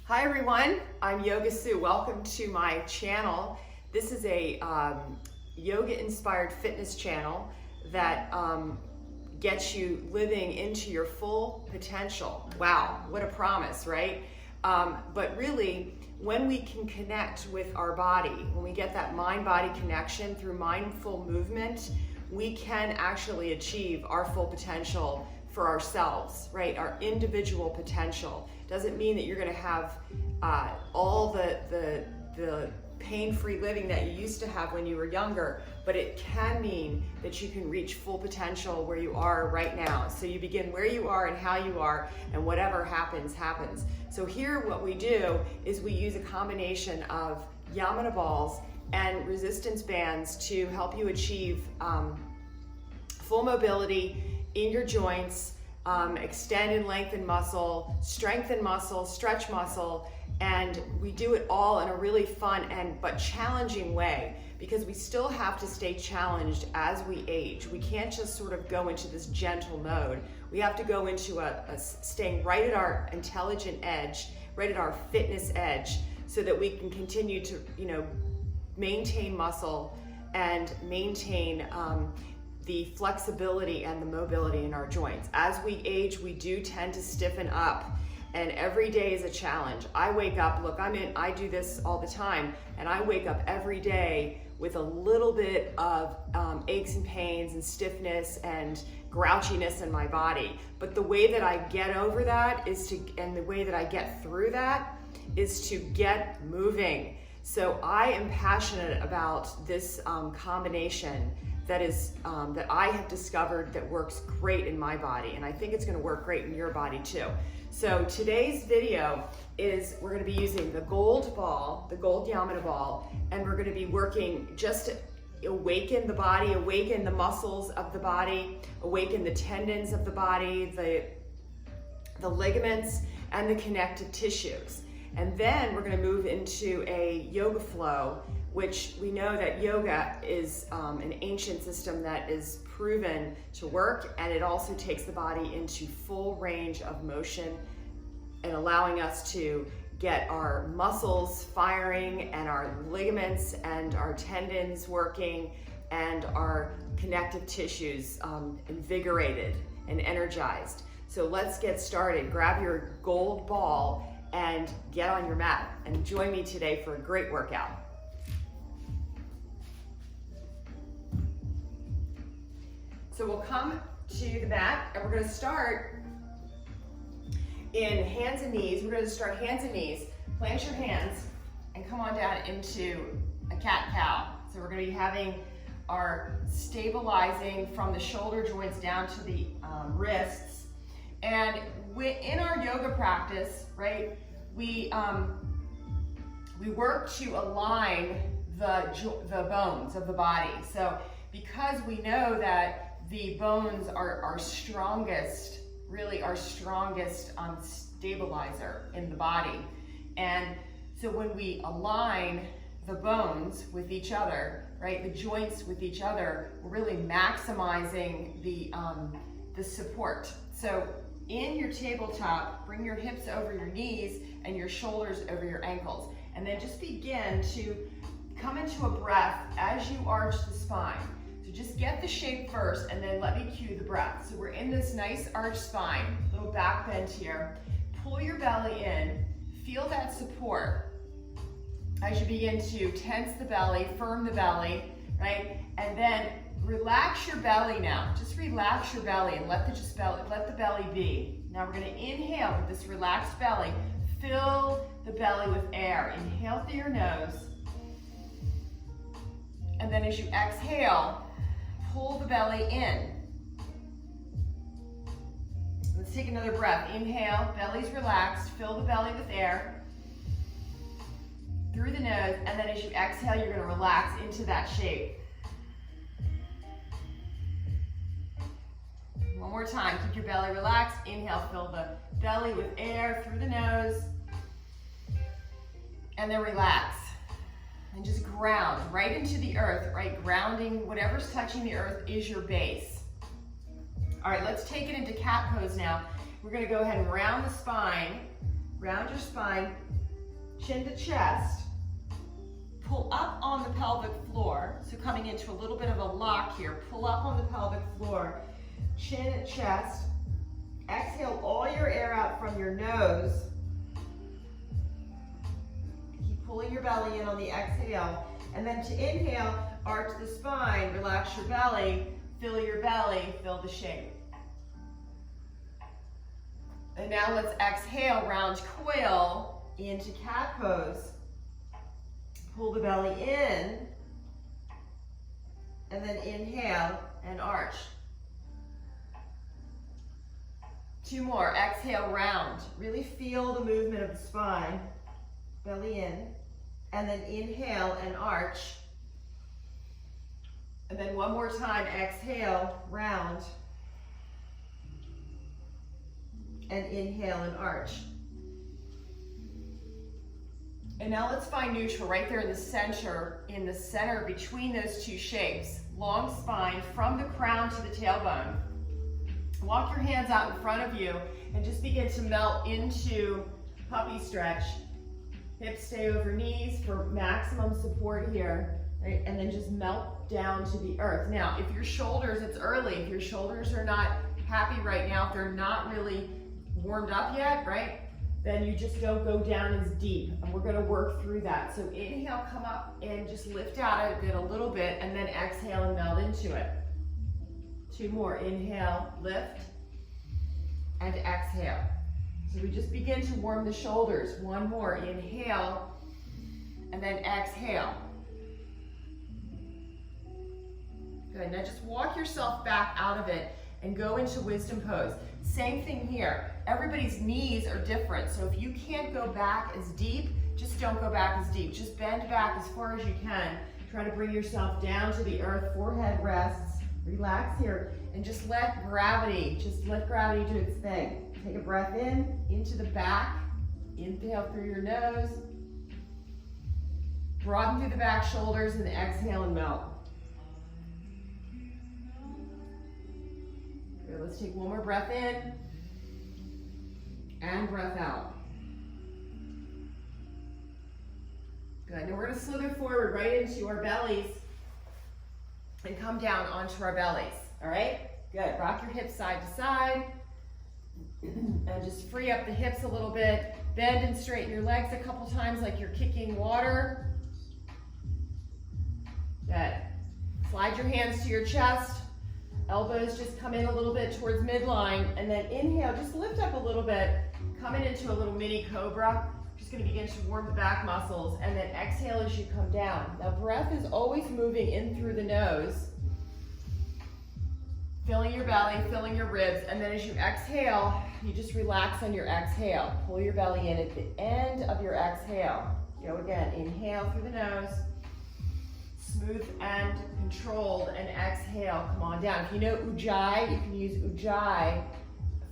Hi everyone, I'm Yogasu. Welcome to my channel. This is a yoga-inspired fitness channel that gets you living into your full potential. Wow, what a promise, right? But really, when we can connect with our body, when we get that mind-body connection through mindful movement, we can actually achieve our full potential for ourselves, right? Our individual potential. Doesn't mean that you're going to have all the pain-free living that you used to have when you were younger, but it can mean that you can reach full potential where you are right now. So you begin where you are and how you are, and whatever happens, happens. So here what we do is we use a combination of Yamuna balls and resistance bands to help you achieve full mobility in your joints, extend and lengthen muscle, strengthen muscle, stretch muscle, and we do it all in a really fun but challenging way, because we still have to stay challenged as we age. We can't just sort of go into this gentle mode. We have to go into staying right at our intelligent edge, right at our fitness edge, so that we can continue to, maintain muscle and maintain the flexibility and the mobility in our joints. As we age, we do tend to stiffen up, and every day is a challenge. I wake up, look, I do this all the time, and I wake up every day with a little bit of aches and pains and stiffness and grouchiness in my body. But the way that I get over that and the way that I get through that is to get moving. So I am passionate about this combination that I have discovered that works great in my body, and I think it's going to work great in your body too. So today's video is we're going to be using the gold ball, the gold Yamuna ball, and we're going to be working just to awaken the body, awaken the muscles of the body, awaken the tendons of the body, the ligaments, and the connective tissues. And then we're going to move into a yoga flow, which we know that yoga is an ancient system that is proven to work, and it also takes the body into full range of motion and allowing us to get our muscles firing and our ligaments and our tendons working and our connective tissues invigorated and energized. So let's get started. Grab your gold ball and get on your mat and join me today for a great workout. So we'll come to the mat and we're going to start in hands and knees. We're going to start hands and knees. Plant your hands and come on down into a cat-cow. So we're going to be having our stabilizing from the shoulder joints down to the wrists. And in our yoga practice, right, we work to align the bones of the body. So because we know that the bones are our strongest, really our strongest stabilizer in the body. And so when we align the bones with each other, right, the joints with each other, we're really maximizing the support. So in your tabletop, bring your hips over your knees and your shoulders over your ankles. And then just begin to come into a breath as you arch the spine. So just get the shape first and then let me cue the breath. So we're in this nice arched spine, little back bend here. Pull your belly in, feel that support as you begin to tense the belly, firm the belly, right? And then relax your belly now. Just relax your belly and let the belly be. Now we're going to inhale with this relaxed belly. Fill the belly with air. Inhale through your nose. And then as you exhale, pull the belly in. Let's take another breath. Inhale, belly's relaxed. Fill the belly with air through the nose. And then as you exhale, you're going to relax into that shape. One more time. Keep your belly relaxed. Inhale, fill the belly with air through the nose. And then relax. And just ground right into the earth, right? Grounding, whatever's touching the earth is your base. All right, let's take it into cat pose now. We're gonna go ahead and round the spine, round your spine, chin to chest. Pull up on the pelvic floor. So coming into a little bit of a lock here. Pull up on the pelvic floor, chin at chest. Exhale all your air out from your nose. Keep pulling your belly in on the exhale. And then to inhale, arch the spine, relax your belly, fill the shape. And now let's exhale, round coil into cat pose. Pull the belly in, and then inhale and arch. 2 more, exhale, round. Really feel the movement of the spine, belly in, and then inhale and arch. And then 1 more time, exhale, round, and inhale and arch. And now let's find neutral right there in the center between those 2 shapes. Long spine from the crown to the tailbone. Walk your hands out in front of you and just begin to melt into puppy stretch. Hips stay over knees for maximum support here, right? And then just melt down to the earth. Now, if your shoulders, it's early, if your shoulders are not happy right now, if they're not really warmed up yet, right? Then you just don't go down as deep, and we're gonna work through that. So inhale, come up and just lift out of it a little bit, and then exhale and melt into it. 2 more, inhale, lift, and exhale. So we just begin to warm the shoulders. 1 more, inhale, and then exhale. Good, now just walk yourself back out of it and go into wisdom pose. Same thing here. Everybody's knees are different, so if you can't go back as deep, just don't go back as deep. Just bend back as far as you can. Try to bring yourself down to the earth, forehead rests. Relax here, and just let gravity do its thing. Take a breath in, into the back. Inhale through your nose. Broaden through the back shoulders, and exhale and melt. Good, let's take 1 more breath in, and breath out. Good, now we're gonna slither forward right into our bellies and come down onto our bellies, all right? Good, rock your hips side to side, and just free up the hips a little bit. Bend and straighten your legs a couple times like you're kicking water. Good, slide your hands to your chest. Elbows just come in a little bit towards midline, and then inhale, just lift up a little bit, coming into a little mini cobra. Just gonna begin to warm the back muscles, and then exhale as you come down. Now breath is always moving in through the nose, filling your belly, filling your ribs, and then as you exhale, you just relax on your exhale. Pull your belly in at the end of your exhale. Go again, inhale through the nose. Smooth and controlled, and exhale, come on down. If you know Ujjayi, you can use Ujjayi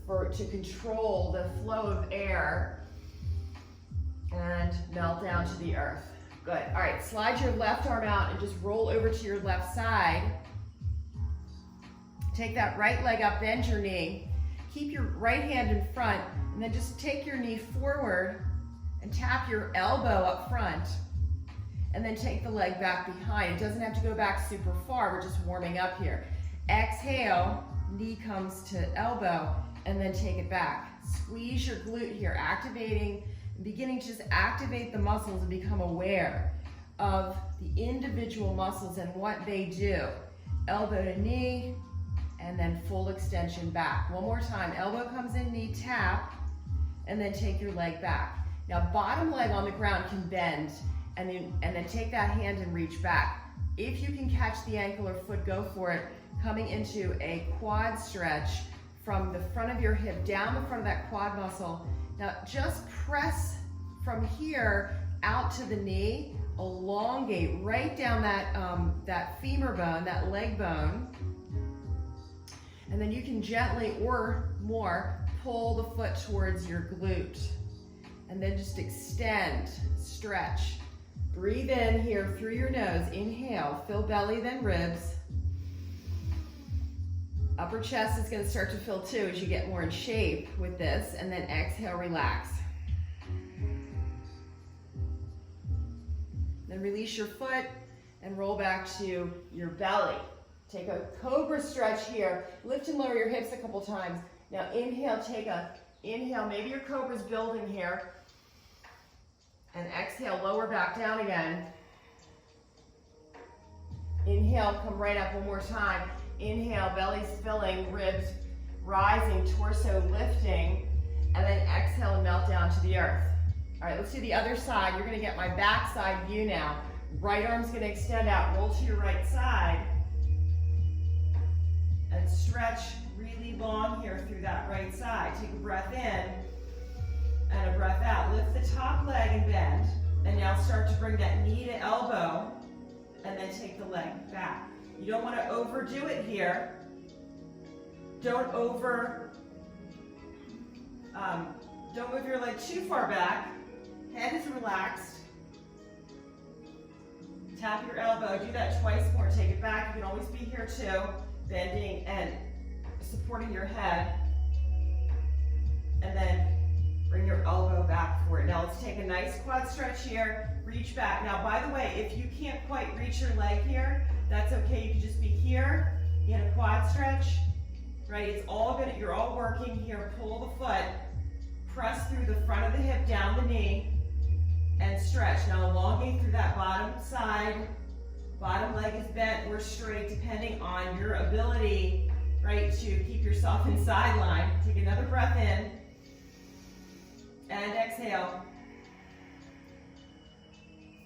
to control the flow of air and melt down to the earth. Good, all right, slide your left arm out and just roll over to your left side. Take that right leg up, bend your knee. Keep your right hand in front, and then just take your knee forward and tap your elbow up front. And then take the leg back behind. It doesn't have to go back super far, we're just warming up here. Exhale, knee comes to elbow, and then take it back. Squeeze your glute here, activating, beginning to just activate the muscles and become aware of the individual muscles and what they do. Elbow to knee, and then full extension back. 1 more time, elbow comes in, knee tap, and then take your leg back. Now bottom leg on the ground can bend, and then take that hand and reach back. If you can catch the ankle or foot, go for it. Coming into a quad stretch from the front of your hip down the front of that quad muscle. Now just press from here out to the knee, elongate right down that femur bone, that leg bone. And then you can gently or more pull the foot towards your glute. And then just extend, stretch. Breathe in here through your nose. Inhale, fill belly, then ribs. Upper chest is gonna start to fill too as you get more in shape with this. And then exhale, relax. Then release your foot and roll back to your belly. Take a cobra stretch here. Lift and lower your hips a couple times. Now inhale, inhale, maybe your cobra's building here. And exhale, lower back down again. Inhale, come right up one more time. Inhale, belly's filling, ribs rising, torso lifting. And then exhale and melt down to the earth. All right, let's do the other side. You're gonna get my back side view now. Right arm's gonna extend out, roll to your right side. And stretch really long here through that right side. Take a breath in and a breath out. Lift the top leg and bend. And now start to bring that knee to elbow and then take the leg back. You don't want to overdo it here. Don't move your leg too far back. Head is relaxed. Tap your elbow. Do that twice more. Take it back. You can always be here too. Bending and supporting your head. And then bring your elbow back for it. Now let's take a nice quad stretch here. Reach back. Now, by the way, if you can't quite reach your leg here, that's okay. You can just be here in a quad stretch, right? It's all good. You're all working here. Pull the foot. Press through the front of the hip, down the knee, and stretch. Now elongate through that bottom side. Bottom leg is bent or straight, depending on your ability, right, to keep yourself in side line. Take another breath in, and exhale.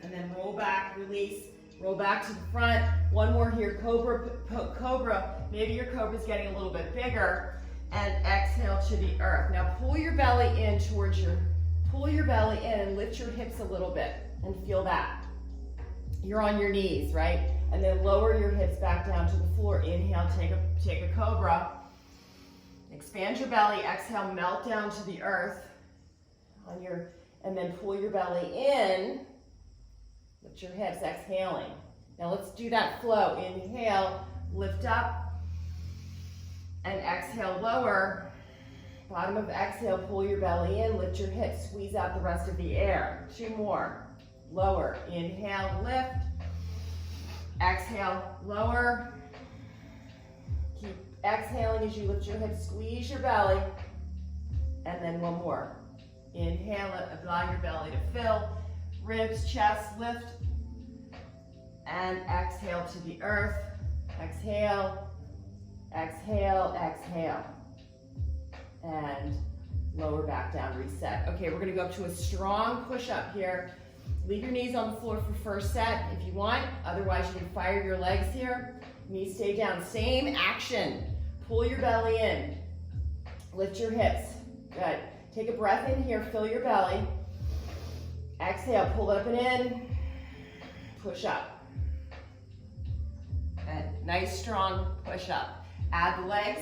And then roll back, release, roll back to the front. One more here, cobra. Maybe your cobra's getting a little bit bigger. And exhale to the earth. Now pull your belly in and lift your hips a little bit and feel that. You're on your knees, right? And then lower your hips back down to the floor. Inhale, take a cobra. Expand your belly, exhale, melt down to the earth. And then pull your belly in. Lift your hips, exhaling. Now let's do that flow. Inhale, lift up. And exhale, lower. Bottom of exhale, pull your belly in, lift your hips, squeeze out the rest of the air. 2 more. Lower. Inhale, lift. Exhale, lower. Keep exhaling as you lift your hips, squeeze your belly. And then 1 more. Inhale, allow your belly to fill. Ribs, chest, lift. And exhale to the earth. Exhale. Exhale, exhale, and lower back down, reset. Okay, we're gonna go up to a strong push-up here. Leave your knees on the floor for first set if you want. Otherwise, you can fire your legs here. Knees stay down. Same action. Pull your belly in. Lift your hips. Good. Take a breath in here. Fill your belly. Exhale. Pull it up and in. Push up. Good. Nice, strong push-up. Add the legs,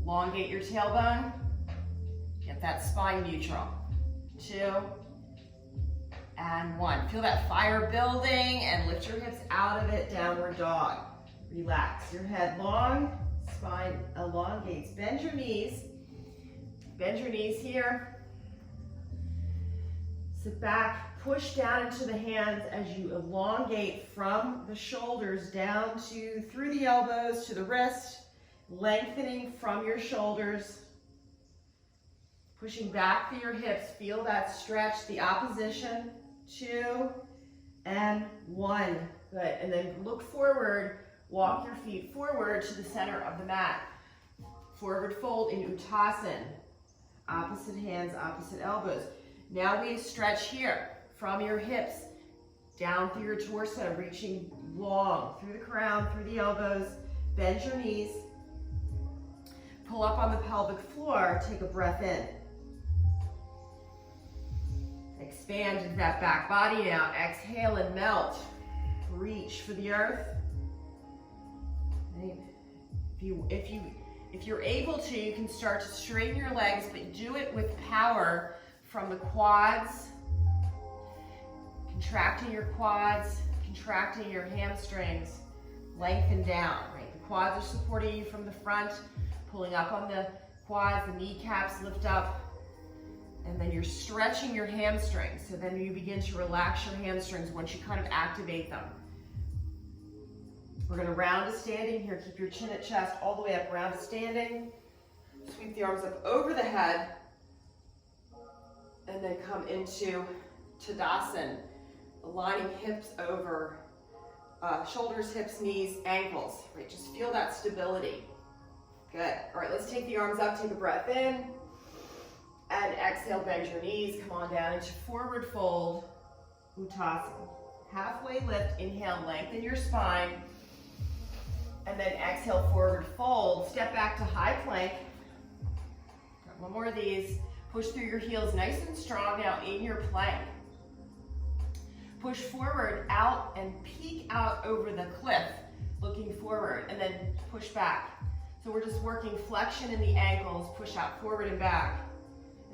elongate your tailbone, get that spine neutral. 2, and 1. Feel that fire building and lift your hips out of it, downward dog. Relax, your head long, spine elongates. Bend your knees here. Sit back, push down into the hands as you elongate from the shoulders down through the elbows to the wrist, lengthening from your shoulders, pushing back through your hips. Feel that stretch, the opposition. 2 and 1. Good. And then look forward, walk your feet forward to the center of the mat. Forward fold in Uttasana. Opposite hands, opposite elbows. Now we stretch here from your hips down through your torso, reaching long through the crown, through the elbows. Bend your knees. Pull up on the pelvic floor. Take a breath in. Expand into that back body now. Exhale and melt. Reach for the earth. If you're able to, you can start to straighten your legs, but do it with power from the quads, contracting your quads, contracting your hamstrings, lengthen down, right? The quads are supporting you from the front, pulling up on the quads, the kneecaps lift up, And then you're stretching your hamstrings. So then you begin to relax your hamstrings once you kind of activate them. We're gonna round to standing here. Keep your chin at chest all the way up, round to standing. Sweep the arms up over the head. And then come into Tadasana, aligning hips over shoulders, hips, knees, ankles. Right, just feel that stability. Good. All right, let's take the arms up, take a breath in. And exhale, bend your knees. Come on down into forward fold, Uttasana. Halfway lift, inhale, lengthen your spine. And then exhale, forward fold. Step back to high plank. Got one more of these. Push through your heels nice and strong now in your plank. Push forward, out, and peek out over the cliff, looking forward, and then push back. So we're just working flexion in the ankles, push out forward and back,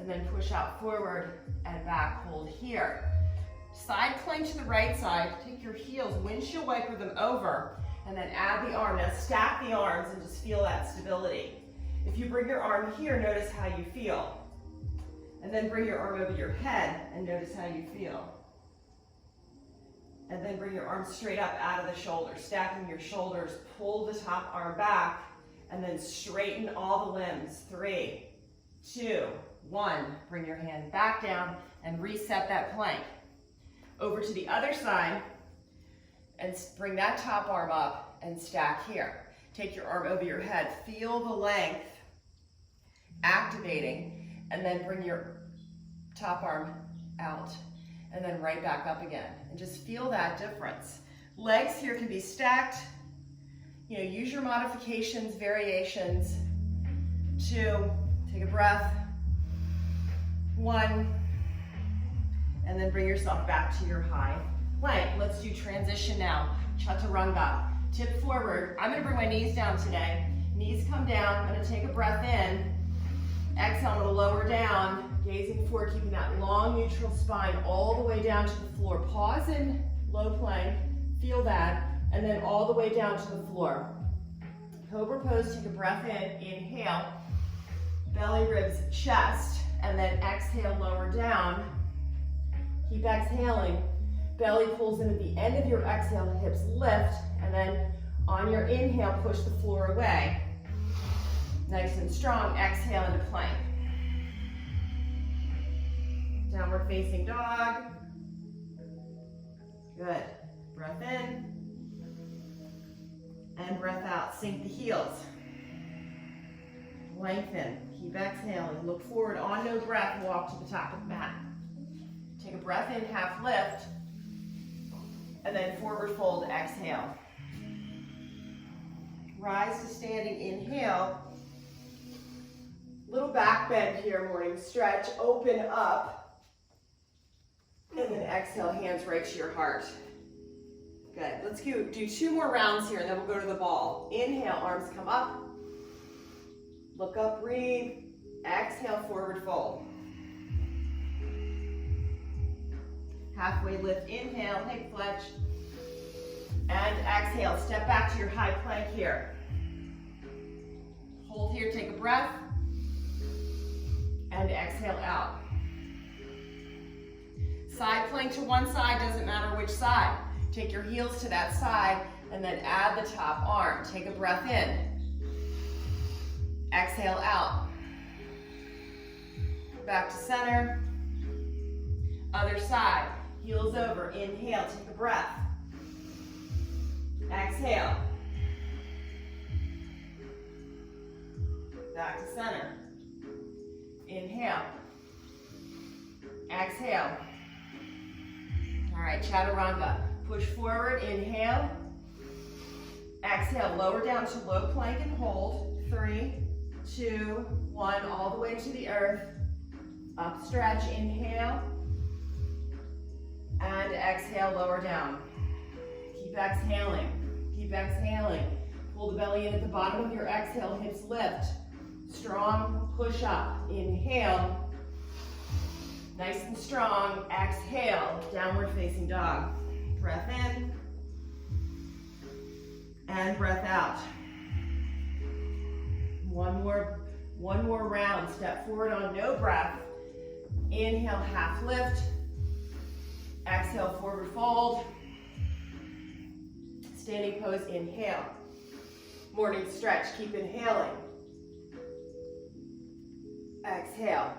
and then push out forward and back, hold here. Side plank to the right side, take your heels, windshield wiper them over, and then add the arm. Now stack the arms and just feel that stability. If you bring your arm here, notice how you feel. And then bring your arm over your head and notice how you feel. And then bring your arms straight up out of the shoulders, stacking your shoulders, pull the top arm back, and then straighten all the limbs. 3, 2, 1. Bring your hand back down and reset that plank. Over to the other side, and bring that top arm up and stack here. Take your arm over your head, feel the length, activating, and then bring your top arm out, and then right back up again. And just feel that difference. Legs here can be stacked. You know, use your modifications, variations. 2, take a breath. 1, and then bring yourself back to your high plank. Let's do transition now. Chaturanga. Tip forward. I'm gonna bring my knees down today. Knees come down. I'm gonna take a breath in. Exhale, I'm gonna lower down. Gazing forward, keeping that long neutral spine all the way down to the floor. Pause in low plank, feel that, and then all the way down to the floor. Cobra pose, take a breath in, inhale, belly, ribs, chest, and then exhale, lower down. Keep exhaling, belly pulls in at the end of your exhale, hips lift, and then on your inhale, push the floor away. Nice and strong, exhale into plank. Downward facing dog. Good. Breath in. And breath out. Sink the heels. Lengthen. Keep exhaling. Look forward on no breath. Walk to the top of the mat. Take a breath in, half lift. And then forward fold, exhale. Rise to standing, inhale. Little back bend here, morning stretch. Open up. And then exhale, hands right to your heart. Good. Let's do 2 more rounds here, and then we'll go to the ball. Inhale, arms come up. Look up, breathe. Exhale, forward fold. Halfway lift, inhale, hip fletch. And exhale, step back to your high plank here. Hold here, take a breath. And exhale out. Side plank to one side, doesn't matter which side. Take your heels to that side and then add the top arm. Take a breath in. Exhale out. Back to center. Other side, heels over. Inhale, take a breath. Exhale. Back to center. Inhale. Exhale. All right, chaturanga. Push forward, inhale. Exhale, lower down to low plank and hold. 3, 2, 1, all the way to the earth. Up stretch, inhale. And exhale, lower down. Keep exhaling, keep exhaling. Pull the belly in at the bottom of your exhale, hips lift. Strong push up, inhale. Nice and strong, exhale, downward facing dog. Breath in, and breath out. One more round, step forward on no breath. Inhale, half lift. Exhale, forward fold. Standing pose, inhale. Morning stretch, keep inhaling. Exhale.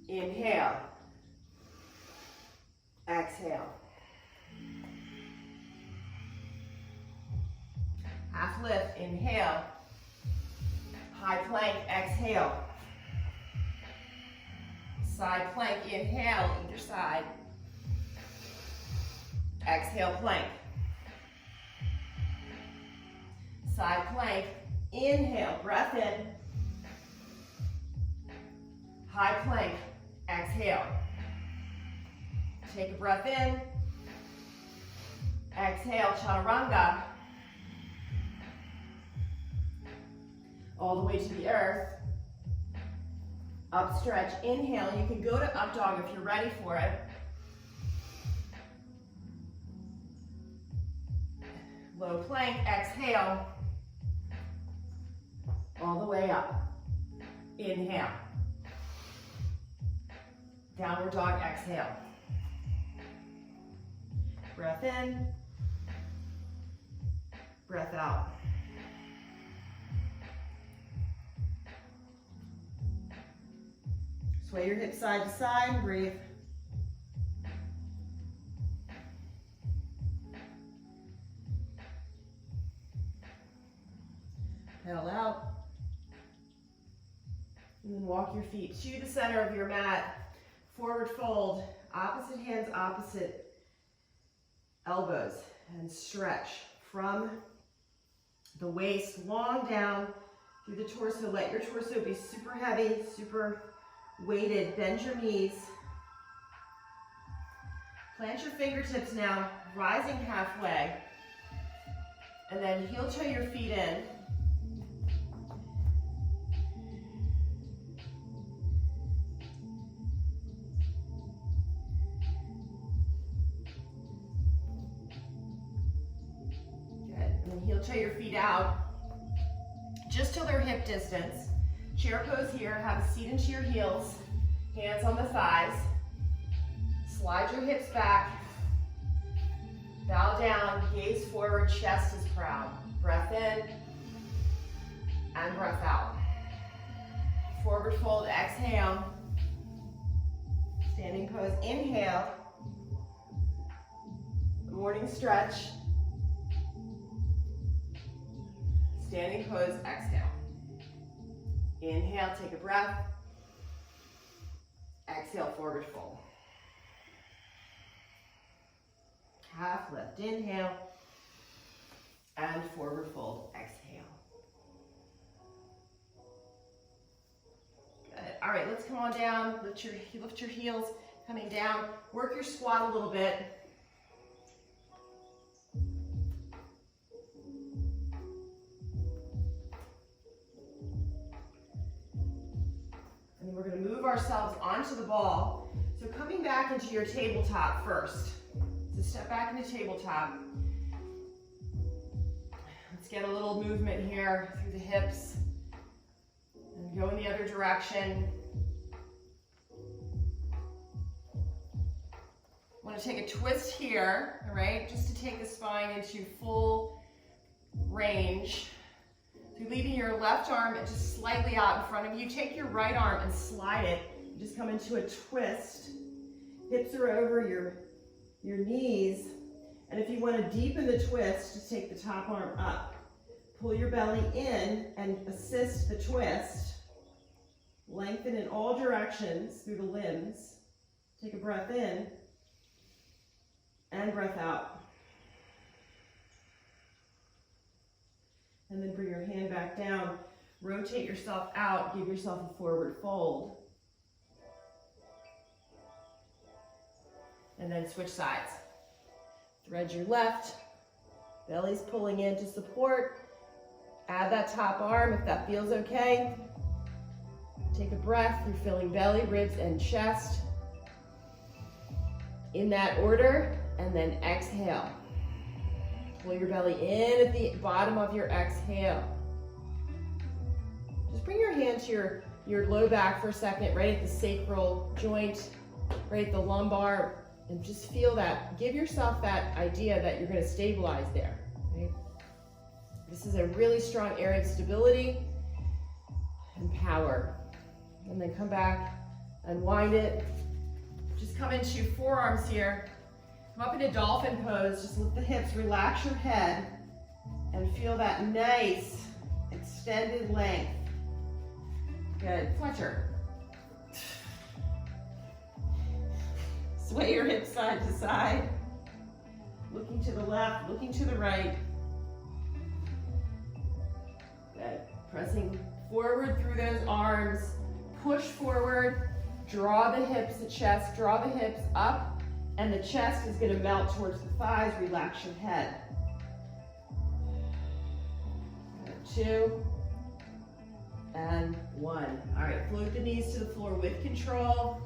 Inhale. Exhale. Half lift, inhale. High plank, exhale. Side plank, inhale, either side. Exhale, plank. Side plank, inhale, breath in. High plank, exhale. Take a breath in. Exhale, chaturanga. All the way to the earth. Up stretch, inhale. You can go to up dog if you're ready for it. Low plank, exhale. All the way up. Inhale. Downward dog, exhale. Breath in. Breath out. Sway your hips side to side, breathe. Pedal out. And then walk your feet to the center of your mat. Forward fold, opposite hands, opposite elbows. And stretch from the waist long down through the torso. Let your torso be super heavy, super weighted. Bend your knees. Plant your fingertips now, rising halfway. And then heel toe your feet in. Heel toe your feet out, just till they're hip distance. Chair pose here, have a seat into your heels, hands on the thighs. Slide your hips back, bow down, gaze forward, chest is proud. Breath in, and breath out. Forward fold, exhale. Standing pose, inhale. Morning stretch. Standing pose, exhale. Inhale, take a breath. Exhale, forward fold. Half lift, inhale. And forward fold, exhale. Good. All right, let's come on down. Lift your heels, coming down. Work your squat a little bit. And we're going to move ourselves onto the ball. So coming back into your tabletop first. So step back into tabletop. Let's get a little movement here through the hips. And go in the other direction. Want to take a twist here, all right? Just to take the spine into full range. So leaving your left arm just slightly out in front of you. Take your right arm and slide it. Just come into a twist. Hips are over your knees. And if you want to deepen the twist, just take the top arm up. Pull your belly in and assist the twist. Lengthen in all directions through the limbs. Take a breath in and breath out. And then bring your hand back down. Rotate yourself out. Give yourself a forward fold. And then switch sides. Thread your left. Belly's pulling in to support. Add that top arm if that feels okay. Take a breath. You're filling belly, ribs, and chest. In that order. And then exhale. Pull your belly in at the bottom of your exhale. Just bring your hand to your your low back for a second, right at the sacral joint, right at the lumbar, and just feel that. Give yourself that idea that you're going to stabilize there. Right? This is a really strong area of stability and power. And then come back, unwind it. Just come into forearms here. Come up into dolphin pose. Just lift the hips, relax your head, and feel that nice extended length. Good. Fletcher. Sway your hips side to side. Looking to the left, looking to the right. Good. Pressing forward through those arms. Push forward. Draw the hips, the chest, draw the hips up, and the chest is going to melt towards the thighs. Relax your head. Good. 2 and 1. All right, float the knees to the floor with control.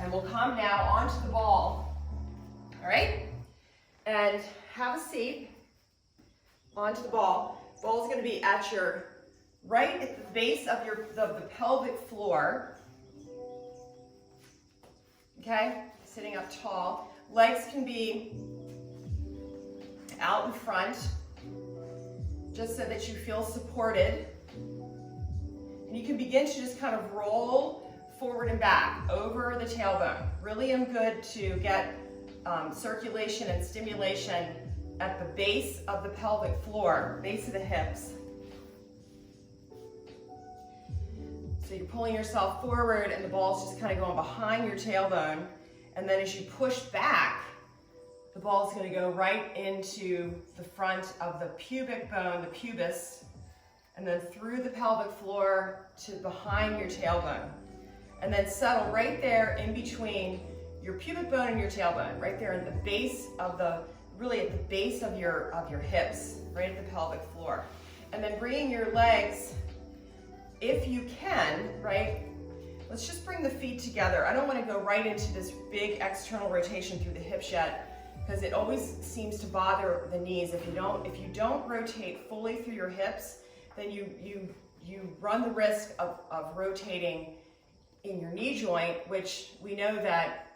And we'll come now onto the ball. All right? And have a seat onto the ball. Ball's going to be at your right at the base of the pelvic floor. Okay? Sitting up tall. Legs can be out in front, just so that you feel supported. And you can begin to just kind of roll forward and back over the tailbone. Really good to get circulation and stimulation at the base of the pelvic floor, base of the hips. So you're pulling yourself forward and the ball's just kind of going behind your tailbone. And then as you push back, the ball's going to go right into the front of the pubic bone, the pubis, and then through the pelvic floor to behind your tailbone. And then settle right there in between your pubic bone and your tailbone, right there in the base of really at the base of your hips, right at the pelvic floor. And then bringing your legs, if you can, right, let's just bring the feet together. I don't want to go right into this big external rotation through the hips yet, because it always seems to bother the knees. If you don't rotate fully through your hips, then you run the risk of rotating in your knee joint, which we know that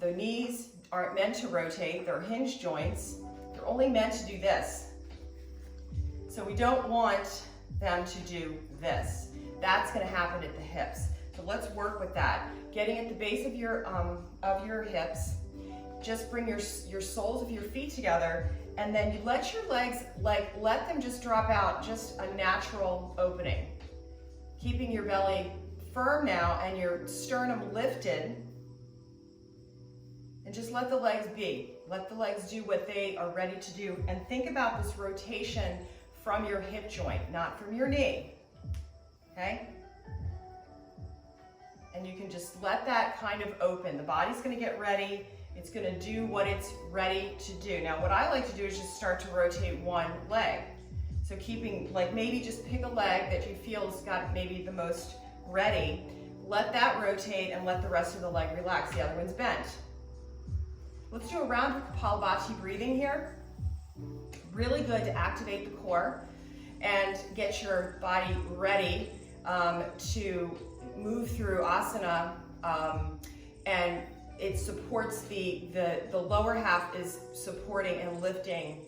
the knees aren't meant to rotate. They're hinge joints. They're only meant to do this. So we don't want them to do this. That's going to happen at the hips. So let's work with that. Getting at the base of your hips. Just bring your soles of your feet together, and then you let your legs, let them just drop out, just a natural opening. Keeping your belly firm now and your sternum lifted, and just let the legs be. Let the legs do what they are ready to do, and think about this rotation from your hip joint, not from your knee, okay? And you can just let that kind of open. The body's gonna get ready. It's gonna do what it's ready to do. Now, what I like to do is just start to rotate one leg. So keeping, maybe just pick a leg that you feel's got maybe the most ready. Let that rotate and let the rest of the leg relax. The other one's bent. Let's do a round of Kapalabhati breathing here. Really good to activate the core and get your body ready to move through asana, and it supports the lower half is supporting and lifting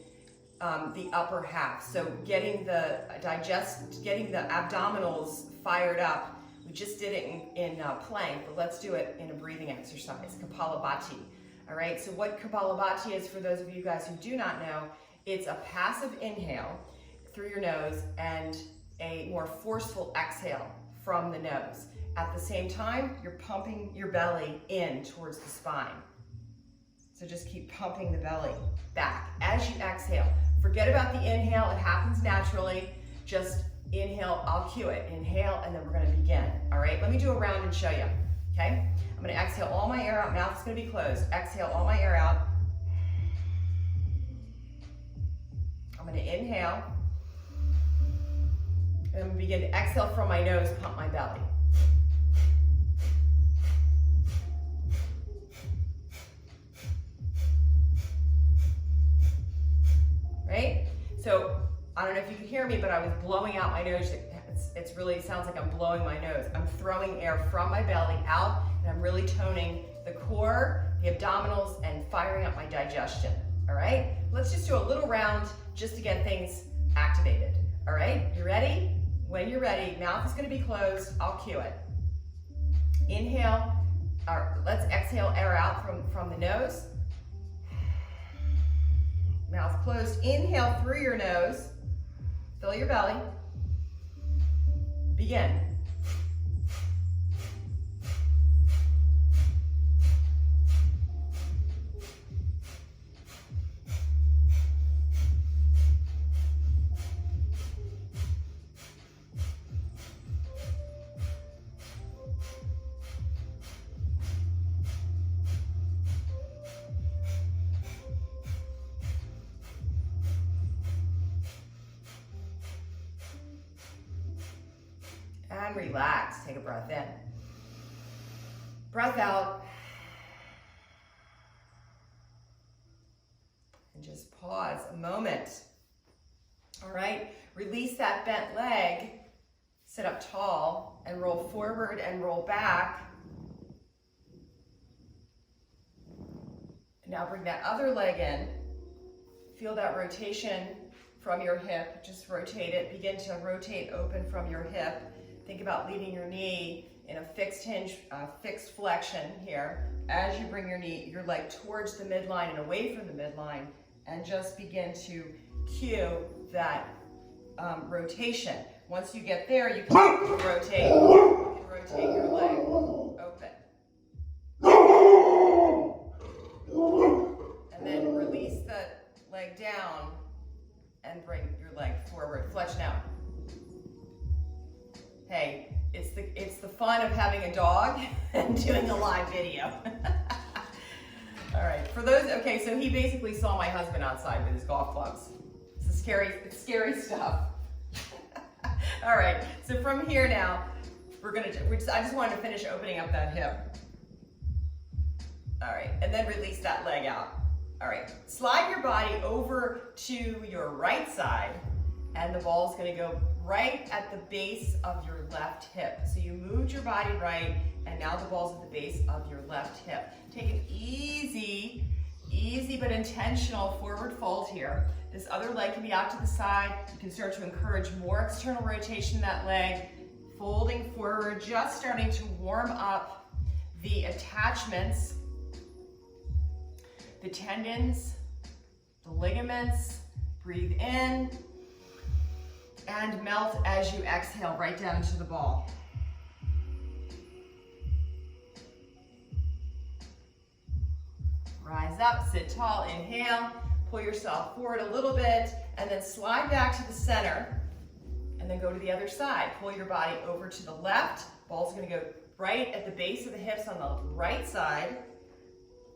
the upper half. So getting the abdominals fired up. We just did it in plank, but let's do it in a breathing exercise, Kapalabhati. All right, so what Kapalabhati is, for those of you guys who do not know, it's a passive inhale through your nose and a more forceful exhale from the nose. At the same time, you're pumping your belly in towards the spine. So just keep pumping the belly back as you exhale. Forget about the inhale, it happens naturally. Just inhale, I'll cue it. Inhale, and then we're gonna begin. All right, let me do a round and show you, okay? I'm gonna exhale all my air out, mouth is gonna be closed. Exhale all my air out. I'm gonna inhale, and I'm gonna begin to exhale from my nose, pump my belly. Right? So I don't know if you can hear me, but I was blowing out my nose It's really sounds like I'm blowing my nose. I'm throwing air from my belly out, and I'm really toning the core, the abdominals, and firing up my digestion. All right? Let's just do a little round just to get things activated. All right? You ready? When you're ready, mouth is going to be closed. I'll cue it. Inhale. Let's exhale air out from the nose. Mouth closed. Inhale through your nose. Fill your belly. Begin. And relax. Take a breath in. Breath out. And just pause a moment. All right. Release that bent leg. Sit up tall and roll forward and roll back. Now bring that other leg in. Feel that rotation from your hip. Just rotate it. Begin to rotate open from your hip. Think about leaving your knee in a fixed hinge, fixed flexion here. As you bring your leg towards the midline and away from the midline, and just begin to cue that rotation. Once you get there, you can rotate your leg open. And then release the leg down and bring your leg forward. Flexion out. Hey, it's the fun of having a dog and doing a live video. All right, for those, okay, so he basically saw my husband outside with his golf clubs. It's scary stuff. All right, so from here now, I just wanted to finish opening up that hip. All right, and then release that leg out. All right, slide your body over to your right side, and the ball is gonna go right at the base of your left hip. So you moved your body right, and now the ball's at the base of your left hip. Take an easy but intentional forward fold here. This other leg can be out to the side. You can start to encourage more external rotation in that leg. Folding forward, just starting to warm up the attachments, the tendons, the ligaments. Breathe in. And melt as you exhale right down into the ball. Rise up, sit tall, inhale, pull yourself forward a little bit, and then slide back to the center, and then go to the other side. Pull your body over to the left. Ball's gonna go right at the base of the hips on the right side,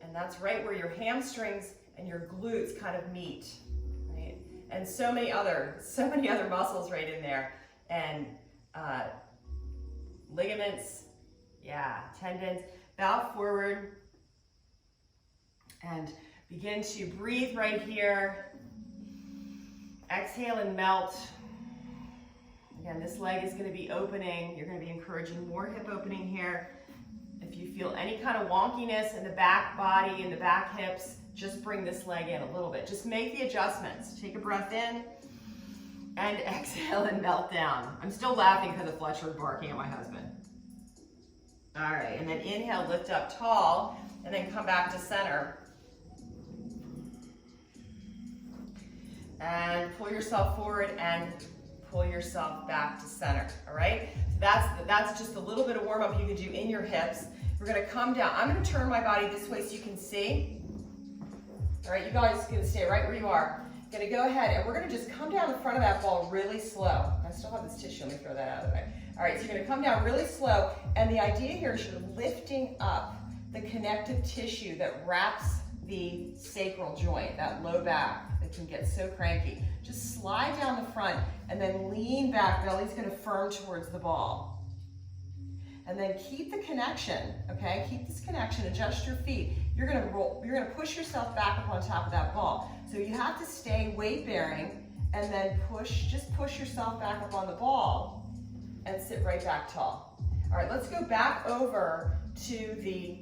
and that's right where your hamstrings and your glutes kind of meet. And so many other muscles right in there, and ligaments, tendons. Bow forward and begin to breathe right here. Exhale and melt. Again, this leg is going to be opening. You're going to be encouraging more hip opening here. If you feel any kind of wonkiness in the back body, in the back hips, just bring this leg in a little bit. Just make the adjustments. Take a breath in and exhale and melt down. I'm still laughing because of Fletcher barking at my husband. All right, and then inhale, lift up tall, and then come back to center. And pull yourself forward and pull yourself back to center, all right? So that's just a little bit of warm up you can do in your hips. We're gonna come down. I'm gonna turn my body this way so you can see. All right, you guys are gonna stay right where you are. Gonna go ahead and we're gonna just come down the front of that ball really slow. I still have this tissue, let me throw that out of the way. All right, so you're gonna come down really slow, and the idea here is you're lifting up the connective tissue that wraps the sacral joint, that low back that can get so cranky. Just slide down the front and then lean back, belly's gonna firm towards the ball. And then keep the connection, okay? Keep this connection, adjust your feet. You're gonna roll, you're gonna push yourself back up on top of that ball. So you have to stay weight bearing and then just push yourself back up on the ball. and sit right back tall. All right, let's go back over to the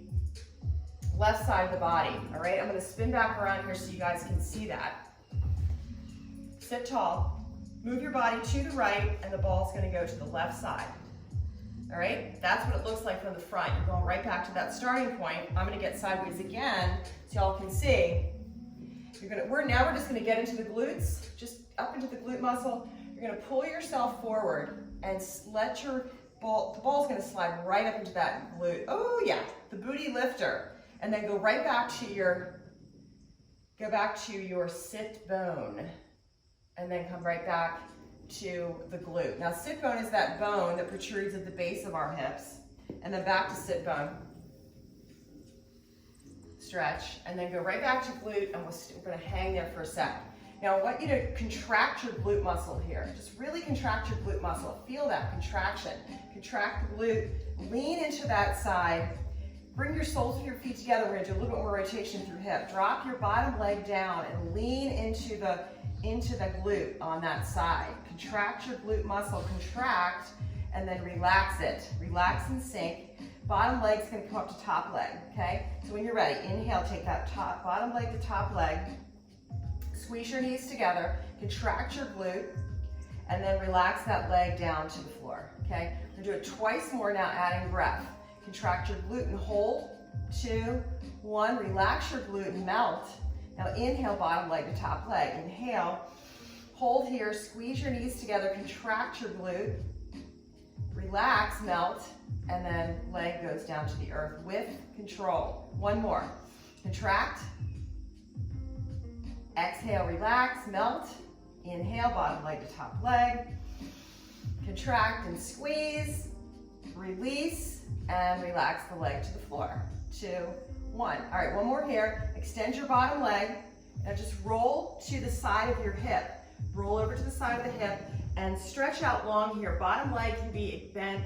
left side of the body. All right, I'm gonna spin back around here so you guys can see that. Sit tall, move your body to the right, and the ball's gonna go to the left side. All right, that's what it looks like from the front. You're going right back to that starting point. I'm gonna get sideways again so y'all can see. We're just gonna get into the glutes, just up into the glute muscle. You're gonna pull yourself forward and let your ball, the ball's gonna slide right up into that glute. Oh yeah, the booty lifter. And then go right back to your, sit bone. And then come right back to the glute. Now sit bone is that bone that protrudes at the base of our hips. And then back to sit bone. Stretch, and then go right back to glute, and we're gonna hang there for a sec. Now I want you to contract your glute muscle here. Just really contract your glute muscle. Feel that contraction. Contract the glute, lean into that side. Bring your soles of your feet together. We're gonna do a little bit more rotation through hip. Drop your bottom leg down and lean into the glute on that side. Contract your glute muscle, contract, and then relax it. Relax and sink. Bottom leg's gonna come up to top leg, okay? So when you're ready, inhale, take that bottom leg to top leg. Squeeze your knees together, contract your glute, and then relax that leg down to the floor, okay? We're gonna do it twice more now, adding breath. Contract your glute and hold. 2, 1, relax your glute and melt. Now inhale, bottom leg to top leg. Inhale, hold here, squeeze your knees together, contract your glute, relax, melt, and then leg goes down to the earth with control. One more. Contract. Exhale, relax, melt. Inhale, bottom leg to top leg. Contract and squeeze. Release and relax the leg to the floor. 2, 1. All right, one more here. Extend your bottom leg. Now just roll to the side of your hip. Roll over to the side of the hip and stretch out long here. Bottom leg can be bent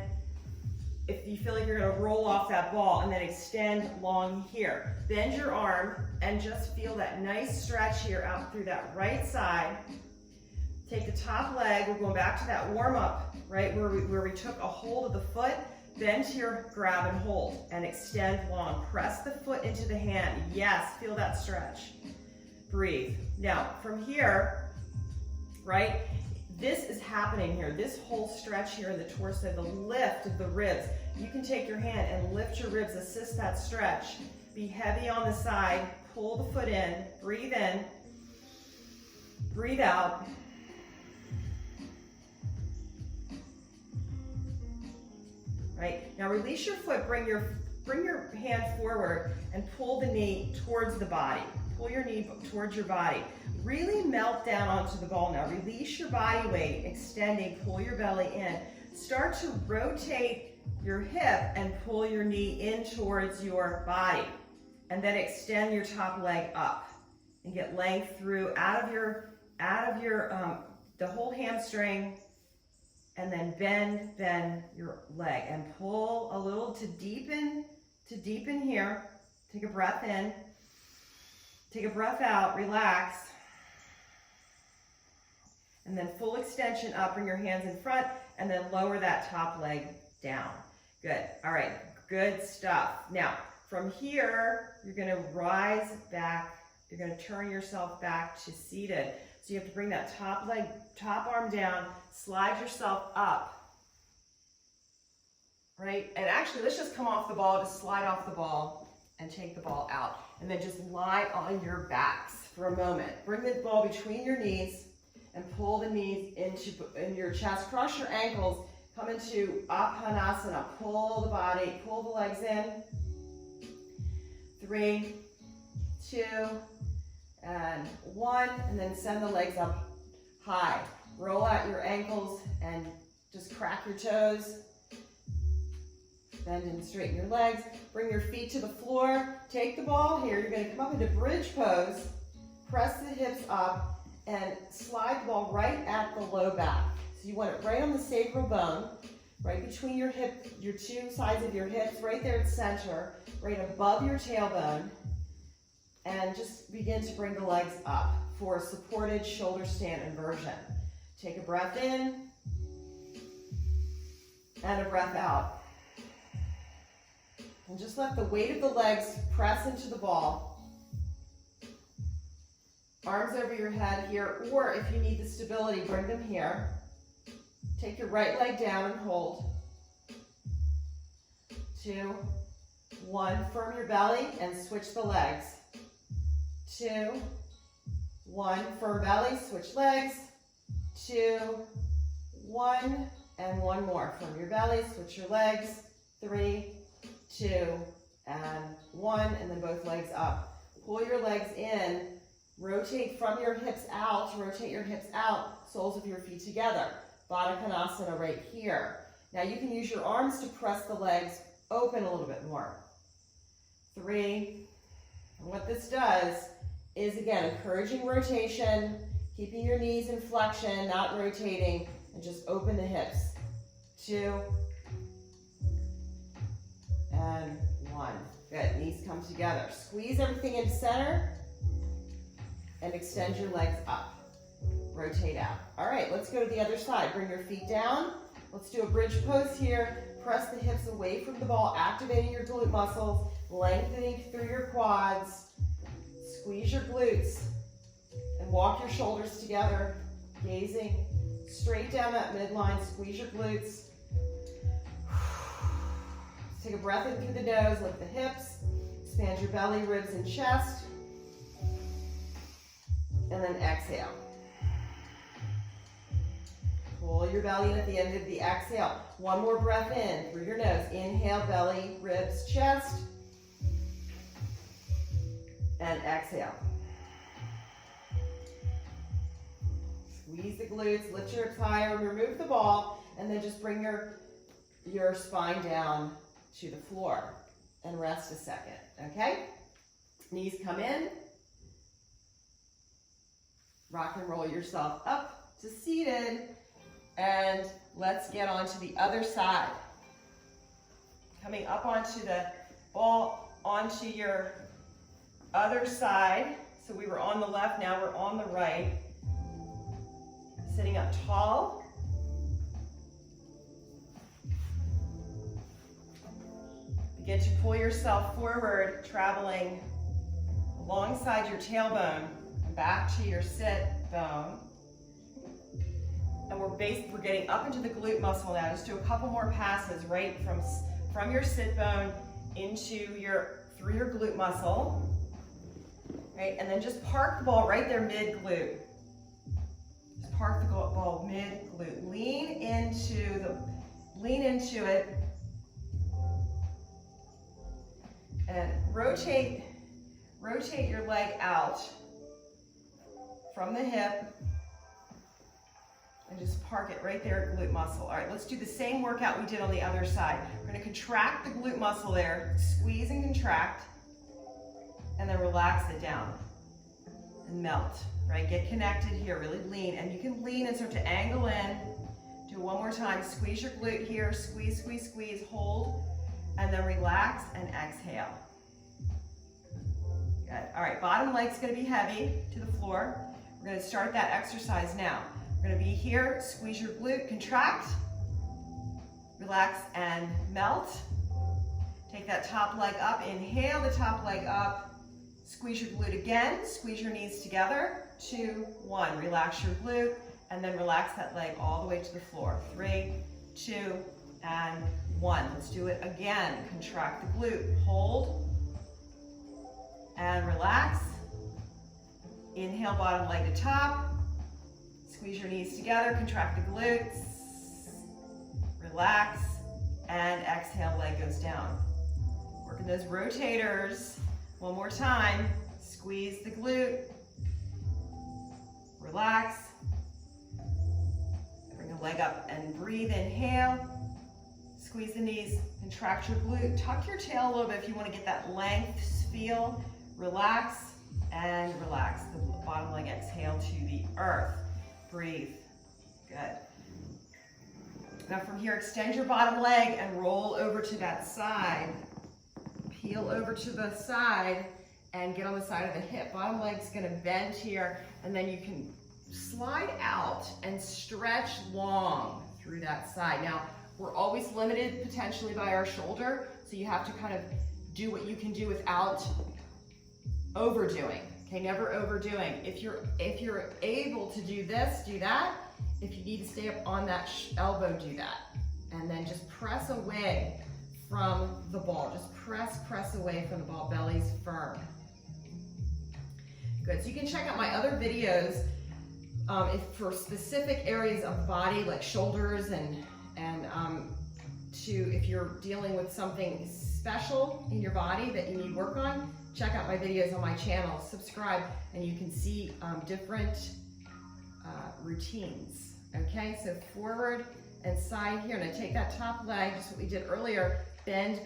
if you feel like you're gonna roll off that ball, and then extend long here. Bend your arm and just feel that nice stretch here out through that right side. Take the top leg, we're going back to that warm up, right, where we took a hold of the foot. Bend here, grab and hold, and extend long. Press the foot into the hand. Yes, feel that stretch. Breathe. Now, from here, right, this is happening here. This whole stretch here in the torso, the lift of the ribs. You can take your hand and lift your ribs, assist that stretch. Be heavy on the side, pull the foot in, breathe in, breathe out. Right, now release your foot, bring your hand forward and pull the knee towards the body. Pull your knee towards your body. Really melt down onto the ball now. Release your body weight, extending, pull your belly in. Start to rotate your hip and pull your knee in towards your body. And then extend your top leg up and get length through out of your the whole hamstring, and then bend your leg and pull a little to deepen here. Take a breath in. Take a breath out, relax. And then full extension up, bring your hands in front, and then lower that top leg down. Good, all right, good stuff. Now, from here, you're gonna rise back, you're gonna turn yourself back to seated. So you have to bring that top arm down, slide yourself up, right? And actually, let's just come off the ball, just slide off the ball and take the ball out. And then just lie on your backs for a moment. Bring the ball between your knees and pull the knees in your chest. Cross your ankles, come into Apanasana. Pull the body, pull the legs in. 3, 2, and 1, and then send the legs up high. Roll out your ankles and just crack your toes. Bend and straighten your legs. Bring your feet to the floor. Take the ball here. You're going to come up into bridge pose. Press the hips up and slide the ball right at the low back. So you want it right on the sacral bone, right between your hip, your two sides of your hips, right there at center, right above your tailbone. And just begin to bring the legs up for a supported shoulder stand inversion. Take a breath in. And a breath out. And just let the weight of the legs press into the ball. Arms over your head here, or if you need the stability, bring them here. Take your right leg down and hold. 2, 1, firm your belly and switch the legs. 2, 1, firm belly, switch legs. 2, 1, and one more. Firm your belly, switch your legs. 3, 2, and 1, and then both legs up. Pull your legs in, rotate from your hips out, rotate your hips out, soles of your feet together. Baddha Konasana right here. Now you can use your arms to press the legs open a little bit more. 3, and what this does is, again, encouraging rotation, keeping your knees in flexion, not rotating, and just open the hips. 2, and 1. Good, knees come together. Squeeze everything in center, and extend your legs up. Rotate out. All right, let's go to the other side. Bring your feet down. Let's do a bridge pose here. Press the hips away from the ball, activating your glute muscles, lengthening through your quads. Squeeze your glutes, and walk your shoulders together, gazing straight down that midline. Squeeze your glutes. Take a breath in through the nose, lift the hips, expand your belly, ribs, and chest, and then exhale. Pull your belly in at the end of the exhale. One more breath in through your nose. Inhale, belly, ribs, chest, and exhale. Squeeze the glutes, lift your hips higher, remove the ball, and then just bring your spine down to the floor and rest a second, okay? Knees come in. Rock and roll yourself up to seated, and let's get on to the other side. Coming up onto the ball, onto your other side. So we were on the left, now we're on the right. Sitting up tall. Begin to pull yourself forward, traveling alongside your tailbone, back to your sit bone. And we're getting up into the glute muscle now. Just do a couple more passes, right from your sit bone through your glute muscle. Right, and then just park the ball right there mid-glute. Just park the ball mid-glute. Lean into it. And rotate your leg out from the hip and just park it right there at glute muscle. All right, let's do the same workout we did on the other side. We're going to contract the glute muscle there, squeeze and contract, and then relax it down and melt, right? Get connected here, really lean. And you can lean and start to angle in. Do it one more time. Squeeze your glute here, squeeze, squeeze, squeeze, hold, and then relax and exhale. Good. All right, bottom leg's gonna be heavy to the floor. We're gonna start that exercise now. We're gonna be here, squeeze your glute, contract, relax and melt. Take that top leg up, inhale the top leg up, squeeze your glute again, squeeze your knees together, 2, 1. Relax your glute, and then relax that leg all the way to the floor. 3, 2, and 1. Let's do it again. Contract the glute, hold, and relax. Inhale, bottom leg to top. Squeeze your knees together, contract the glutes, relax, and exhale, leg goes down. Working those rotators. One more time. Squeeze the glute, relax, bring the leg up and breathe. Inhale, squeeze the knees, contract your glute, tuck your tail a little bit if you want to get that length feel. Relax and relax. The bottom leg, exhale to the earth. Breathe. Good. Now from here, extend your bottom leg and roll over to that side. Peel over to the side and get on the side of the hip. Bottom leg's gonna bend here, and then you can slide out and stretch long through that side. Now, We're always limited potentially by our shoulder, so you have to kind of do what you can do without overdoing. Okay, never overdoing. If you're able to do this, do that. If you need to stay up on that elbow, do that. And then just press away from the ball. Just press away from the ball. Belly's firm. Good. So you can check out my other videos for specific areas of the body, like shoulders, and if you're dealing with something special in your body that you need work on, check out my videos on my channel. Subscribe, and you can see different routines. Okay, so forward and side here. Now take that top leg, just what we did earlier. Bend,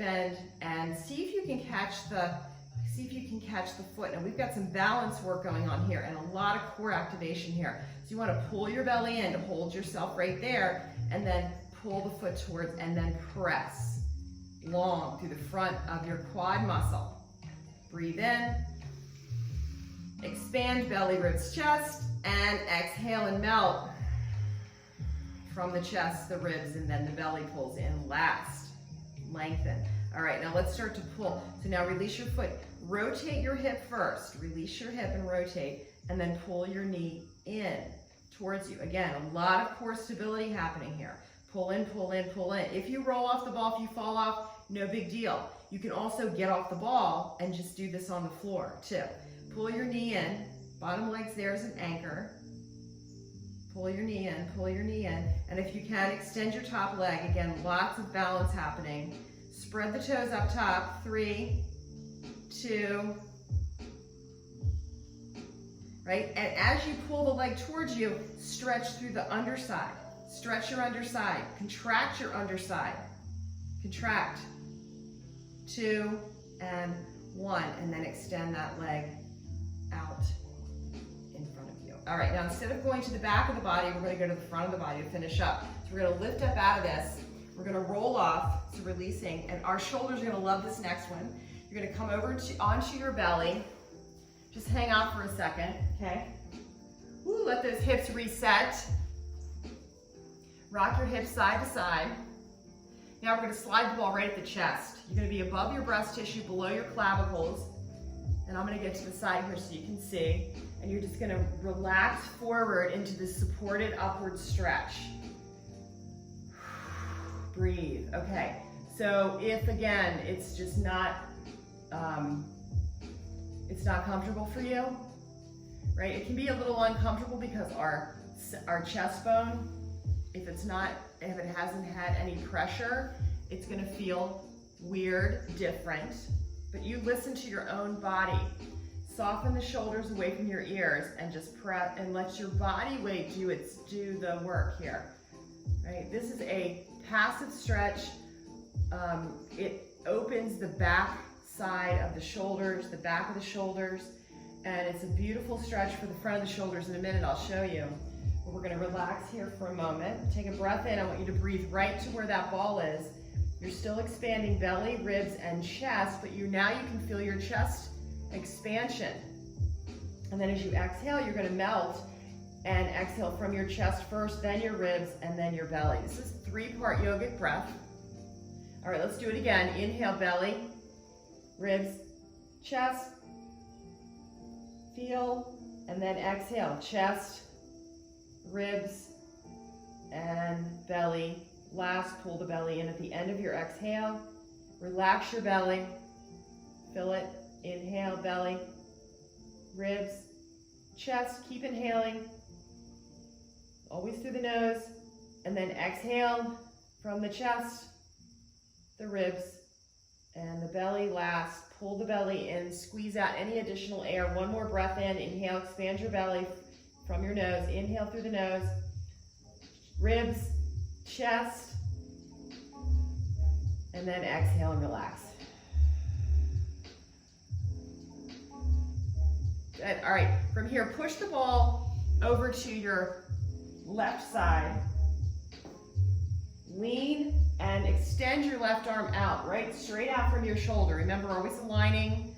and see if you can catch the foot. Now we've got some balance work going on here and a lot of core activation here. So you want to pull your belly in to hold yourself right there, and then pull the foot towards, and then press long through the front of your quad muscle. Breathe in, expand belly, ribs, chest, and exhale and melt from the chest, the ribs, and then the belly pulls in last. Lengthen. All right, now let's start to pull. So now release your foot. Rotate your hip first. Release your hip and rotate, and then pull your knee in towards you. Again, a lot of core stability happening here. Pull in, pull in, pull in. If you roll off the ball, if you fall off, no big deal. You can also get off the ball and just do this on the floor too. Pull your knee in. Bottom leg's there as an anchor. Pull your knee in, pull your knee in. And if you can, extend your top leg. Again, lots of balance happening. Spread the toes up top. 3, 2, right? And as you pull the leg towards you, stretch through the underside. Stretch your underside. Contract your underside. Contract. 2 and 1. And then extend that leg out in front of you. All right, now instead of going to the back of the body, we're going to go to the front of the body to finish up. So we're going to lift up out of this. We're going to roll off, so releasing, and our shoulders are going to love this next one. You're going to come over onto your belly. Just hang out for a second, okay? Woo, let those hips reset. Rock your hips side to side. Now we're going to slide the ball right at the chest. You're going to be above your breast tissue, below your clavicles. And I'm going to get to the side here so you can see. And you're just going to relax forward into this supported upward stretch. Breathe. Okay. So if, again, it's just not, it's not comfortable for you, right? It can be a little uncomfortable because our chest bone, if it hasn't had any pressure, it's going to feel weird, different. But you listen to your own body. Soften the shoulders away from your ears and just press and let your body weight do the work here. Right? This is a passive stretch. It opens the back side of the shoulders, the back of the shoulders, and it's a beautiful stretch for the front of the shoulders. In a minute, I'll show you. But we're going to relax here for a moment. Take a breath in. I want you to breathe right to where that ball is. You're still expanding belly, ribs, and chest, but now you can feel your chest expansion. And then as you exhale, you're going to melt and exhale from your chest first, then your ribs, and then your belly. This is a 3-part yogic breath. All right, let's do it again. Inhale, belly, ribs, chest, feel, and then exhale, chest, ribs, and belly. Last, pull the belly in at the end of your exhale. Relax your belly. Fill it. Inhale, belly, ribs, chest. Keep inhaling. Always through the nose. And then exhale from the chest, the ribs, and the belly. Last, pull the belly in. Squeeze out any additional air. One more breath in. Inhale, expand your belly from your nose. Inhale through the nose. Ribs, chest, and then exhale and relax. Good. All right, from here, push the ball over to your left side. Lean and extend your left arm out, right? Straight out from your shoulder. Remember, always aligning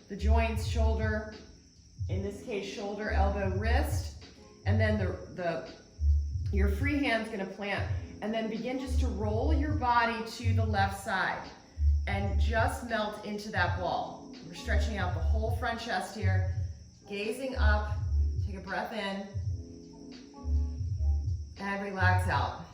the joints, shoulder, in this case, shoulder, elbow, wrist, and then your free hand's gonna plant And then begin just to roll your body to the left side and just melt into that ball. We're stretching out the whole front chest here, gazing up. Take a breath in and relax out.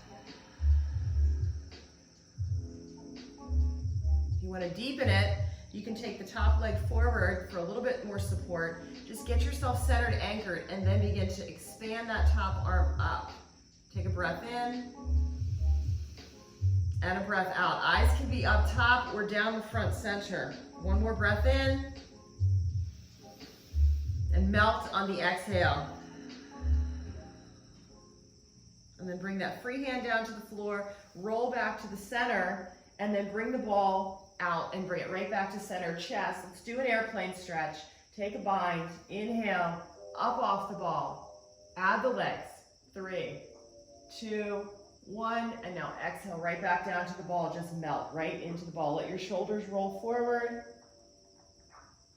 If you want to deepen it, you can take the top leg forward for a little bit more support. Just get yourself centered, anchored, and then begin to expand that top arm up. Take a breath in and a breath out. Eyes can be up top or down the front center. One more breath in and melt on the exhale. And then bring that free hand down to the floor, roll back to the center, and then bring the ball out and bring it right back to center chest. Let's do an airplane stretch. Take a bind, inhale, up off the ball. Add the legs, 3, 2, 1, and now exhale right back down to the ball. Just melt right into the ball. Let your shoulders roll forward.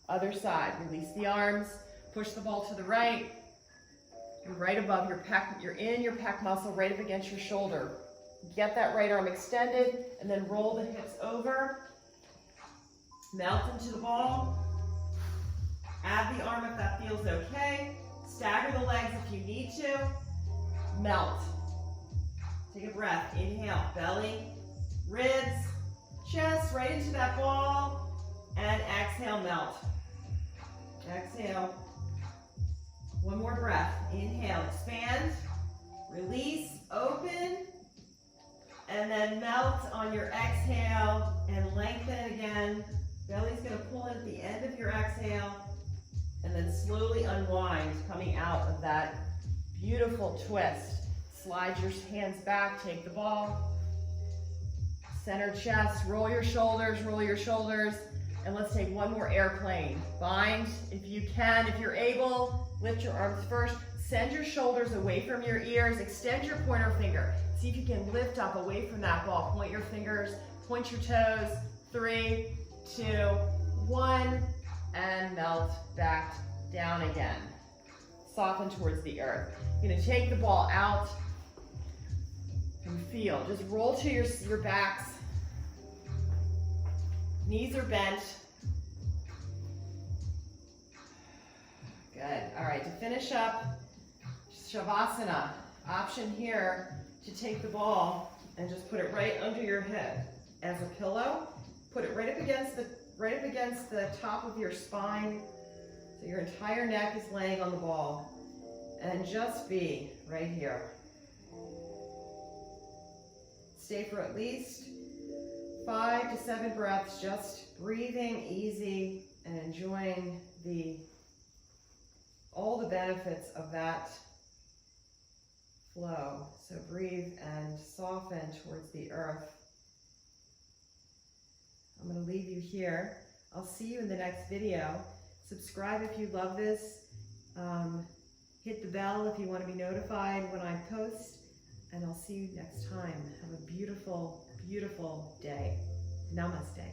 Other side, release the arms, push the ball to the right. You're right above your pec, you're in your pec muscle right up against your shoulder. Get that right arm extended and then roll the hips over. Melt into the ball. Add the arm if that feels okay. Stagger the legs if you need to. Melt. Take a breath. Inhale, belly, ribs, chest, right into that ball. And exhale, melt. Exhale. One more breath. Inhale, expand, release, open, and then melt on your exhale and lengthen again. Belly's going to pull in at the end of your exhale and then slowly unwind, coming out of that beautiful twist. Slide your hands back, take the ball, center chest, roll your shoulders, and let's take one more airplane. Bind if you can, if you're able, lift your arms first, send your shoulders away from your ears, extend your pointer finger. See if you can lift up away from that ball. Point your fingers, point your toes. 3, 2, 1, and melt back down again. Soften towards the earth. You're gonna take the ball out and feel. Just roll to your backs. Knees are bent. Good. All right, to finish up, Shavasana. Option here to take the ball and just put it right under your head as a pillow. Put it right up against the top of your spine, so your entire neck is laying on the ball. And just be right here. Stay for at least 5 to 7 breaths, just breathing easy and enjoying all the benefits of that flow. So breathe and soften towards the earth. I'm going to leave you here. I'll see you in the next video. Subscribe if you love this. Hit the bell if you want to be notified when I post. And I'll see you next time. Have a beautiful, beautiful day. Namaste.